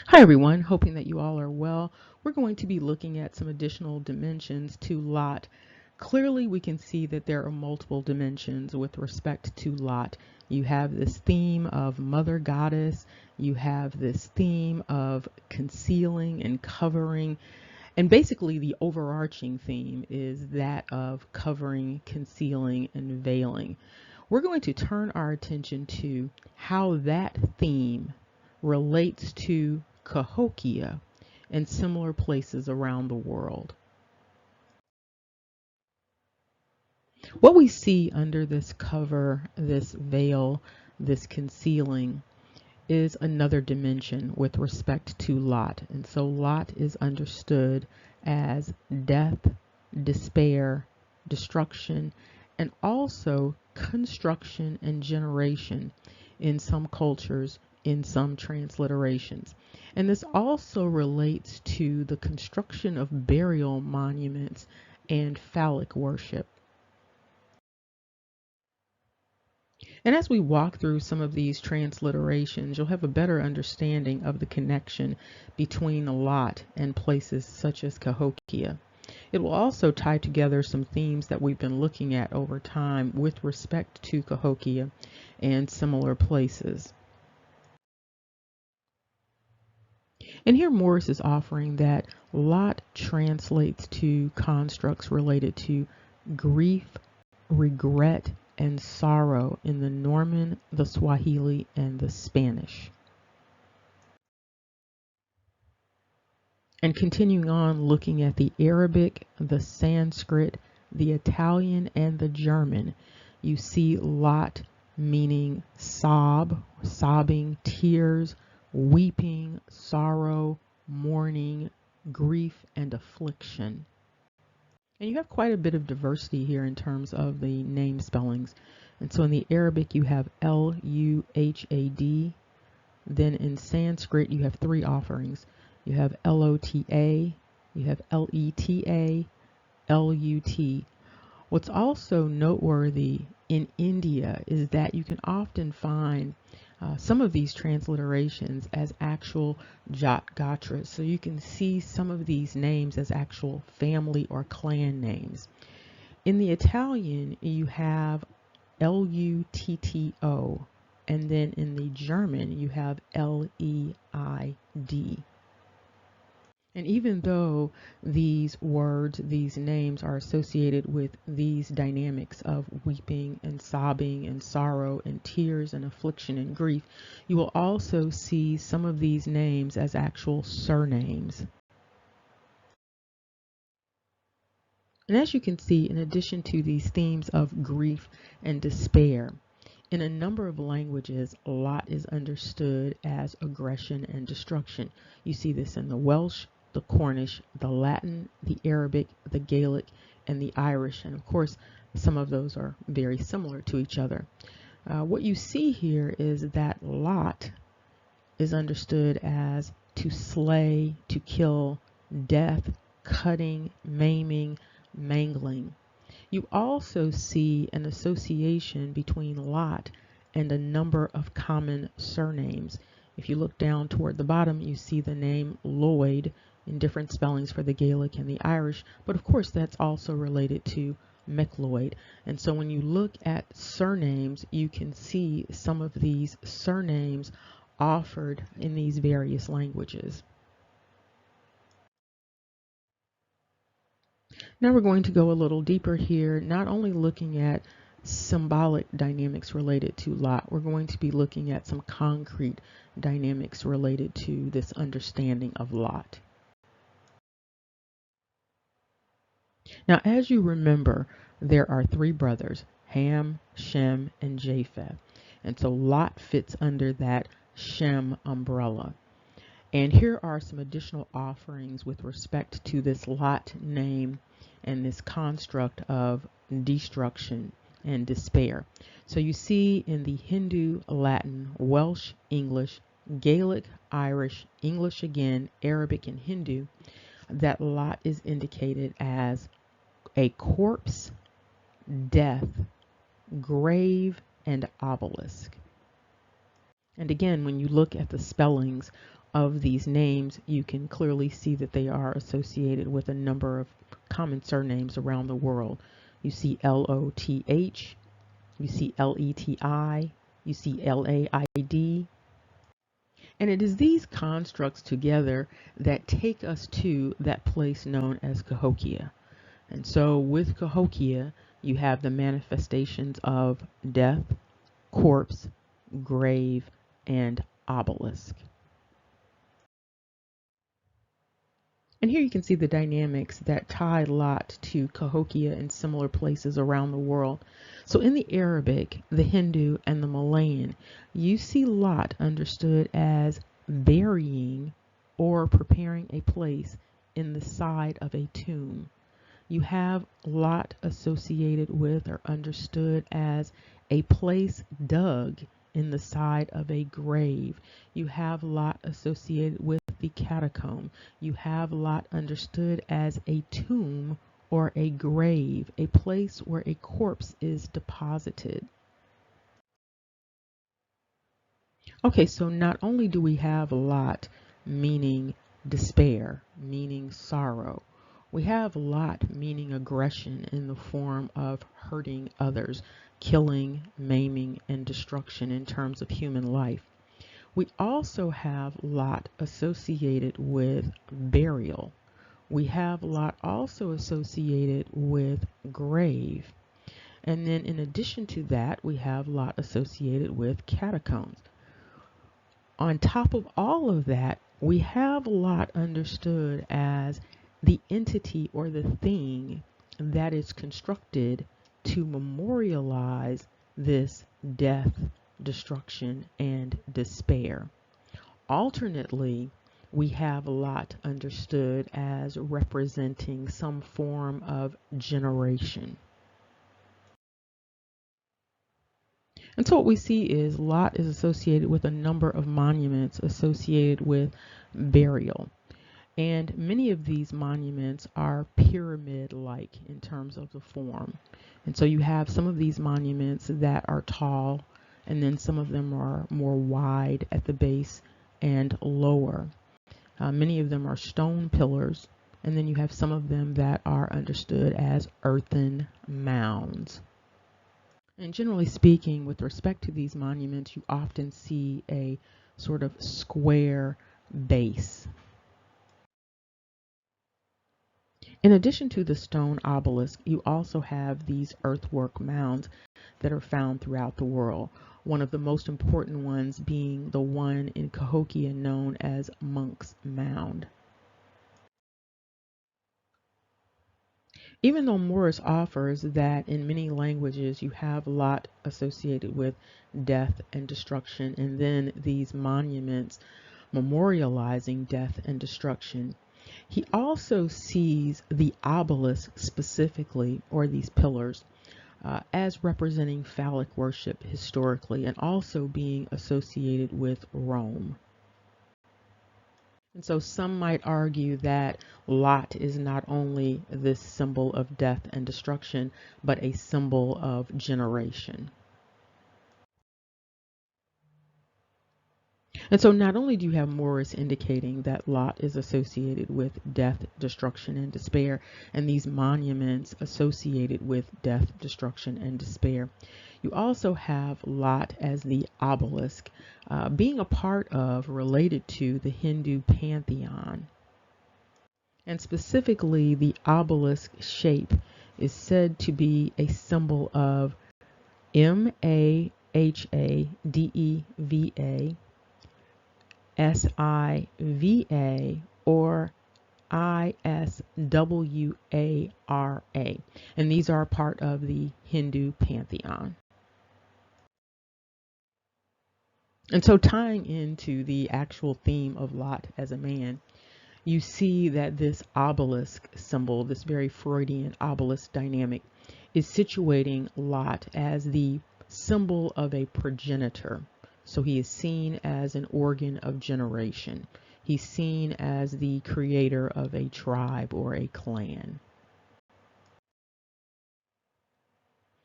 Hi everyone, hoping that you all are well. We're going to be looking at some additional dimensions to Lot. Clearly we can see that there are multiple dimensions with respect to Lot. You have this theme of Mother Goddess, you have this theme of concealing and covering, and basically the overarching theme is that of covering, concealing, and veiling. We're going to turn our attention to how that theme relates to Cahokia and similar places around the world. What we see under this cover, this veil, this concealing is another dimension with respect to Lot. And so Lot is understood as death, despair, destruction, and also construction and generation in some cultures, in some transliterations. And this also relates to the construction of burial monuments and phallic worship. And as we walk through some of these transliterations, you'll have a better understanding of the connection between Lot and places such as Cahokia. It will also tie together some themes that we've been looking at over time with respect to Cahokia and similar places. And here Morris is offering that Lot translates to constructs related to grief, regret, and sorrow in the Norman, the Swahili, and the Spanish. And continuing on looking at the Arabic, the Sanskrit, the Italian, and the German, you see Lot meaning sobbing, tears, weeping, sorrow, mourning, grief, and affliction. And you have quite a bit of diversity here in terms of the name spellings. And so in the Arabic, you have L-U-H-A-D. Then in Sanskrit, you have three offerings. You have L-O-T-A, you have L-E-T-A, L-U-T. What's also noteworthy in India is that you can often find some of these transliterations as actual Jat Gotras. So you can see some of these names as actual family or clan names. In the Italian, you have L-U-T-T-O, and then in the German, you have L-E-I-D. And even though these words, these names are associated with these dynamics of weeping and sobbing and sorrow and tears and affliction and grief, you will also see some of these names as actual surnames. And as you can see, in addition to these themes of grief and despair, in a number of languages, Lot is understood as aggression and destruction. You see this in the Welsh, the Cornish, the Latin, the Arabic, the Gaelic, and the Irish. And of course, some of those are very similar to each other. What you see here is that Lot is understood as to slay, to kill, death, cutting, maiming, mangling. You also see an association between Lot and a number of common surnames. If you look down toward the bottom, you see the name Lloyd in different spellings for the Gaelic and the Irish, but of course that's also related to MacLeod. And so when you look at surnames, you can see some of these surnames offered in these various languages. Now we're going to go a little deeper here, not only looking at symbolic dynamics related to Lot, we're going to be looking at some concrete dynamics related to this understanding of Lot. Now, as you remember, there are three brothers, Ham, Shem, and Japheth. And so Lot fits under that Shem umbrella. And here are some additional offerings with respect to this Lot name and this construct of destruction and despair. So you see in the Hindu, Latin, Welsh, English, Gaelic, Irish, English again, Arabic, and Hindu, that Lot is indicated as a corpse, death, grave, and obelisk. And again, when you look at the spellings of these names, you can clearly see that they are associated with a number of common surnames around the world. You see Loth, you see Leti, you see Laid, and it is these constructs together that take us to that place known as Cahokia. And so with Cahokia, you have the manifestations of death, corpse, grave, and obelisk. And here you can see the dynamics that tie Lot to Cahokia in similar places around the world. So in the Arabic, the Hindu, and the Malayan, you see Lot understood as burying or preparing a place in the side of a tomb. You have Lot associated with or understood as a place dug in the side of a grave. You have Lot associated with the catacomb. You have Lot understood as a tomb or a grave, a place where a corpse is deposited. Okay, so not only do we have Lot meaning despair, meaning sorrow, we have Lot meaning aggression in the form of hurting others, killing, maiming, and destruction in terms of human life. We also have Lot associated with burial. We have Lot also associated with grave. And then in addition to that, we have Lot associated with catacombs. On top of all of that, we have Lot understood as the entity or the thing that is constructed to memorialize this death, destruction, and despair. Alternately, we have Lot understood as representing some form of generation. And so what we see is Lot is associated with a number of monuments associated with burial. And many of these monuments are pyramid-like in terms of the form. And so you have some of these monuments that are tall, and then some of them are more wide at the base and lower. Many of them are stone pillars, and then you have some of them that are understood as earthen mounds. And generally speaking, with respect to these monuments, you often see a sort of square base. In addition to the stone obelisk, you also have these earthwork mounds that are found throughout the world. One of the most important ones being the one in Cahokia known as Monk's Mound. Even though Morris offers that in many languages you have Lot associated with death and destruction, and then these monuments memorializing death and destruction, he also sees the obelisk specifically, or these pillars, as representing phallic worship historically, and also being associated with Rome. And so some might argue that Lot is not only this symbol of death and destruction, but a symbol of generation. And so not only do you have Morris indicating that Lot is associated with death, destruction, and despair, and these monuments associated with death, destruction, and despair, you also have Lot as the obelisk, being a part of, related to, the Hindu pantheon. And specifically, the obelisk shape is said to be a symbol of Mahadeva, Siva, or Iswara. And these are part of the Hindu pantheon. And so tying into the actual theme of Lot as a man, you see that this obelisk symbol, this very Freudian obelisk dynamic, is situating Lot as the symbol of a progenitor. So he is seen as an organ of generation. He's seen as the creator of a tribe or a clan.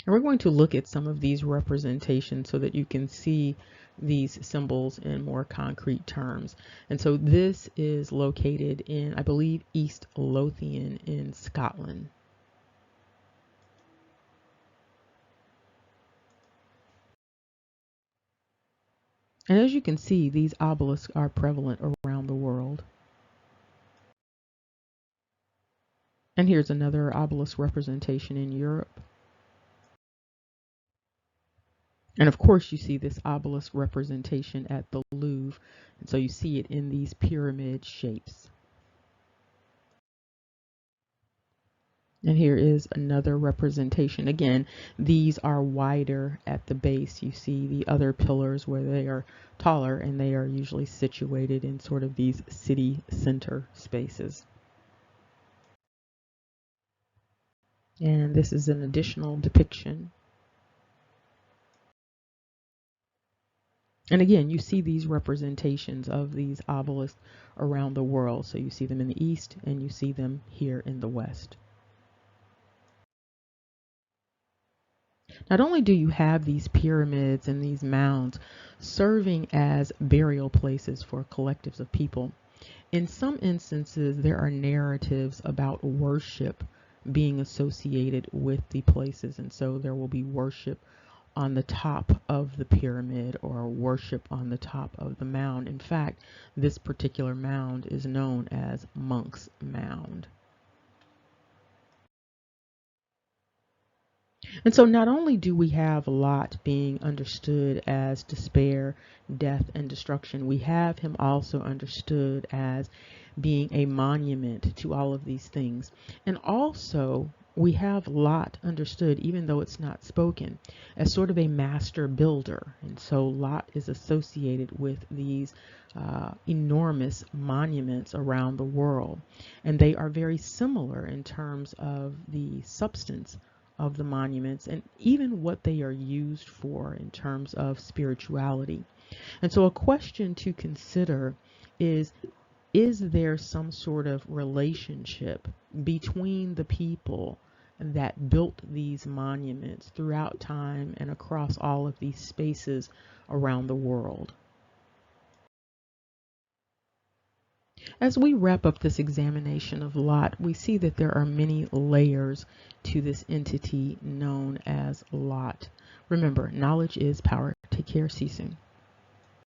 And we're going to look at some of these representations so that you can see these symbols in more concrete terms. And so this is located in, I believe, East Lothian in Scotland. And as you can see, these obelisks are prevalent around the world. And here's another obelisk representation in Europe. And of course, you see this obelisk representation at the Louvre. And so you see it in these pyramid shapes. And here is another representation. Again, these are wider at the base. You see the other pillars where they are taller, and they are usually situated in sort of these city center spaces. And this is an additional depiction. And again, you see these representations of these obelisks around the world. So you see them in the East and you see them here in the West. Not only do you have these pyramids and these mounds serving as burial places for collectives of people, in some instances there are narratives about worship being associated with the places. And so there will be worship on the top of the pyramid or worship on the top of the mound. In fact, this particular mound is known as Monk's Mound. And so not only do we have Lot being understood as despair, death, and destruction, we have him also understood as being a monument to all of these things. And also we have Lot understood, even though it's not spoken, as sort of a master builder. And so Lot is associated with these enormous monuments around the world. And they are very similar in terms of the substance of the monuments and even what they are used for in terms of spirituality. And so a question to consider is there some sort of relationship between the people that built these monuments throughout time and across all of these spaces around the world? As we wrap up this examination of Lot, we see that there are many layers to this entity known as Lot. Remember, knowledge is power. Take care. See you soon.